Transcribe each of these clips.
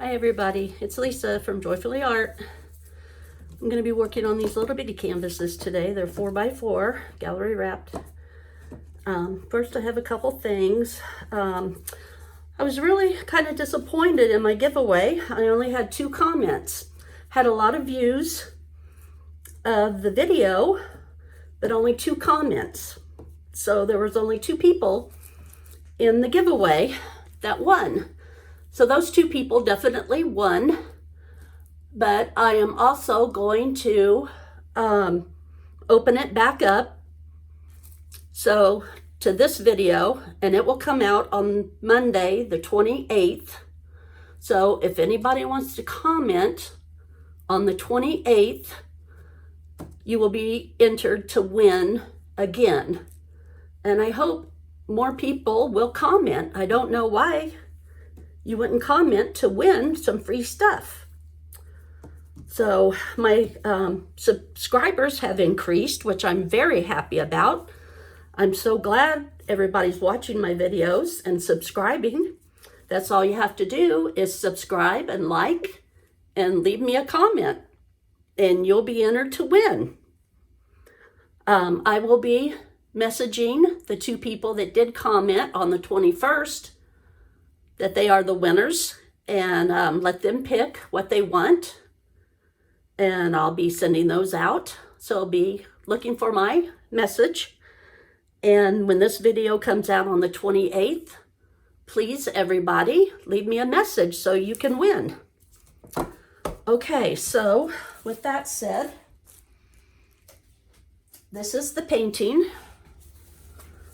Hi everybody, it's Lisa from JoyfullyArt. I'm going to be working on these little bitty canvases today. They're 4x4, gallery wrapped. First I have a couple things. I was really kind of disappointed in my giveaway. I only had 2 comments. Had a lot of views of the video, but only 2 comments. So there was only 2 people in the giveaway that won. So those 2 people definitely won, but I am also going to open it back up so to this video, and it will come out on Monday the 28th. So if anybody wants to comment on the 28th, you will be entered to win again. And I hope more people will comment. I don't know why you wouldn't comment to win some free stuff. So my subscribers have increased, which I'm very happy about. I'm so glad everybody's watching my videos and subscribing. That's all you have to do is subscribe and like and leave me a comment, and you'll be entered to win. I will be messaging the 2 people that did comment on the 21st that they are the winners, and let them pick what they want, and I'll be sending those out. So I'll be looking for my message, and when this video comes out on the 28th, please everybody leave me a message so you can win. Okay, so with that said, this is the painting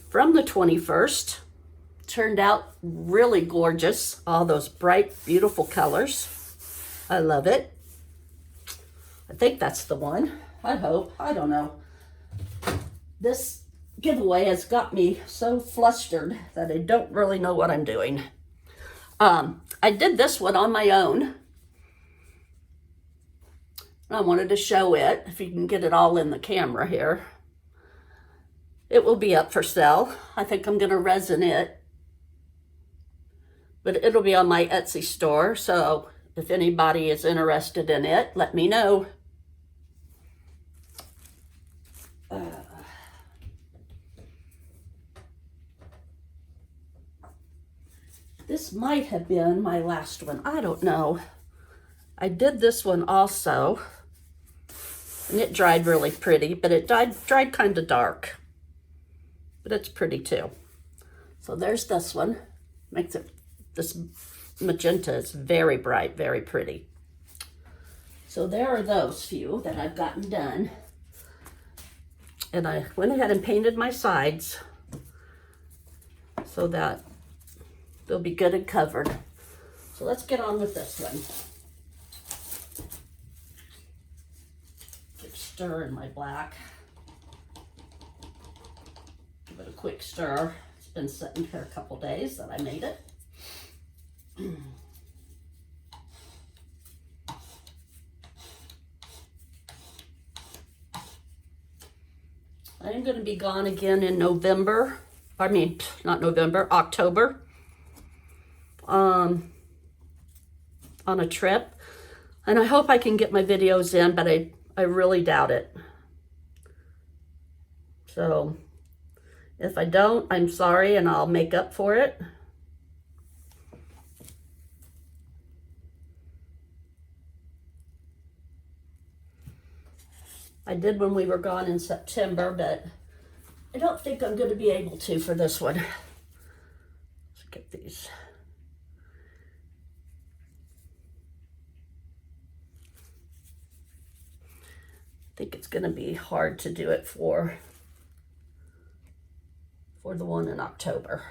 from the 21st. Turned out really gorgeous. All those bright, beautiful colors. I love it. I think that's the one. I hope. I don't know. This giveaway has got me so flustered that I don't really know what I'm doing. I did this one on my own. I wanted to show it, if you can get it all in the camera here. It will be up for sale. I think I'm going to resin it. But it'll be on my Etsy store, so if anybody is interested in it, let me know. This might have been my last one. I don't know. I did this one also, and it dried really pretty, but it dried kind of dark. But it's pretty too. So there's this one. Makes it, this magenta is very bright, very pretty. So there are those few that I've gotten done. And I went ahead and painted my sides so that they'll be good and covered. So let's get on with this one. Get stir in my black. Give it a quick stir. It's been sitting here a couple days that I made it. I am going to be gone again in November. I mean, not November, October. On a trip. And I hope I can get my videos in, but I really doubt it. So if I don't, I'm sorry, and I'll make up for it. I did when we were gone in September, but I don't think I'm going to be able to for this one. Let's get these. I think it's going to be hard to do it for the one in October.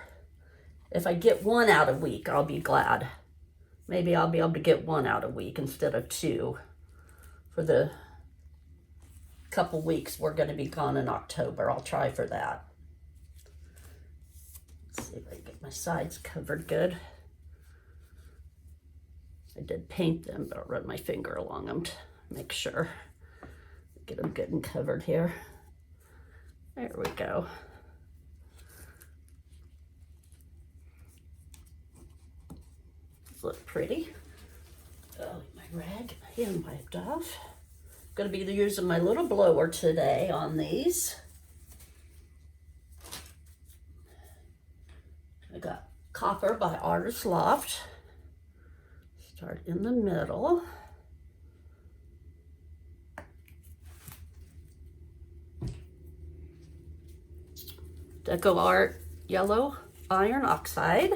If I get 1 out a week, I'll be glad. Maybe I'll be able to get 1 out a week instead of 2 for the couple weeks we're going to be gone in October. I'll try for that. Let's see if I can get my sides covered good. I did paint them, but I'll run my finger along them to make sure. Get them good and covered here. There we go. These look pretty. my rag, my hand wiped off. I'm going to be using my little blower today on these. I got Copper by Artist Loft. Start in the middle. Deco Art Yellow Iron Oxide.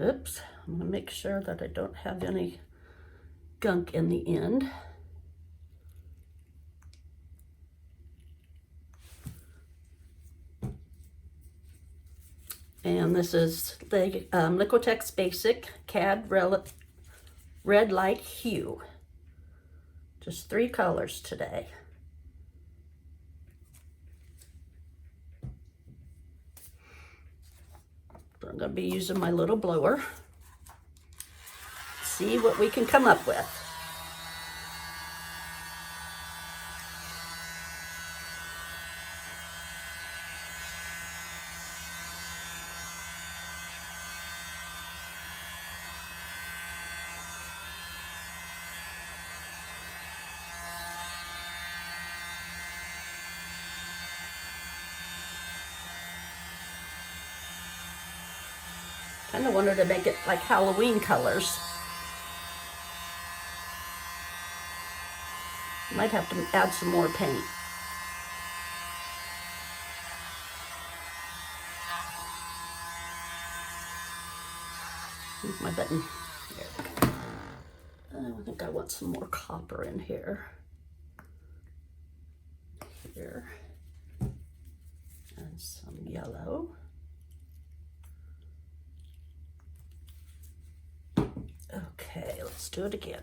Oops, I'm gonna make sure that I don't have any gunk in the end. And this is the Liquitex Basic CAD Red Light Hue. Just 3 colors today. So I'm going to be using my little blower. See what we can come up with. Kind of wanted to make it like Halloween colors. Might have to add some more paint. Here's my button. There we go. I think I want some more copper in here. Here. And some yellow. Okay, let's do it again.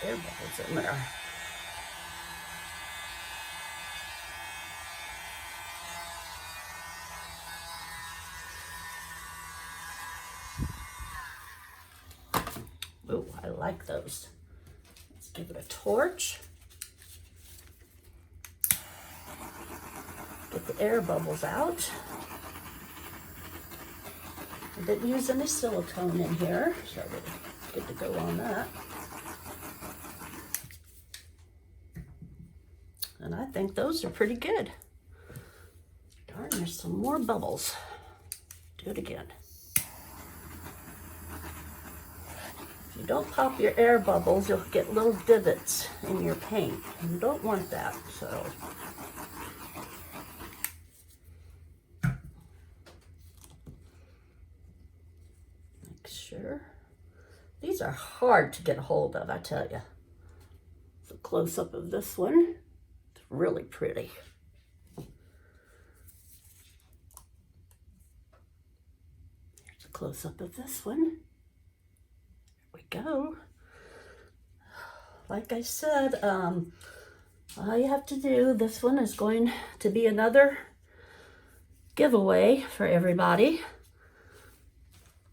Air bubbles in there. Oh, I like those. Let's give it a torch. Get the air bubbles out. I didn't use any silicone in here, so we're good to go on that. And I think those are pretty good. Darn, there's some more bubbles. Do it again. If you don't pop your air bubbles, you'll get little divots in your paint. And you don't want that, so. Make sure. These are hard to get a hold of, I tell you. It's a close-up of this one. Really pretty. Here's a close-up of this one. There we go. Like I said, all you have to do, this one is going to be another giveaway for everybody.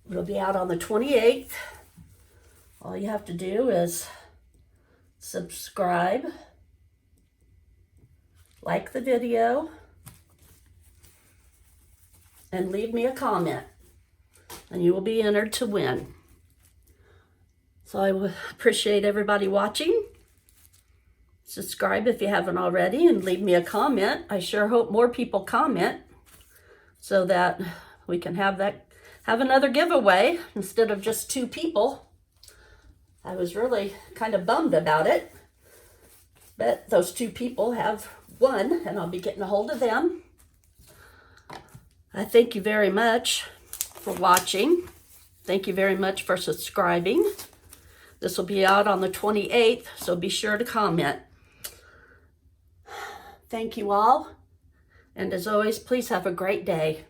It'll be out on the 28th. All you have to do is subscribe, like the video, and leave me a comment, and you will be entered to win. So I would appreciate everybody watching. Subscribe if you haven't already, and leave me a comment. I sure hope more people comment so that we can have another giveaway instead of just 2 people. I was really kind of bummed about it, but those 2 people have won, and I'll be getting a hold of them. I thank you very much for watching. Thank you very much for subscribing. This will be out on the 28th, so be sure to comment. Thank you all, and as always, please have a great day.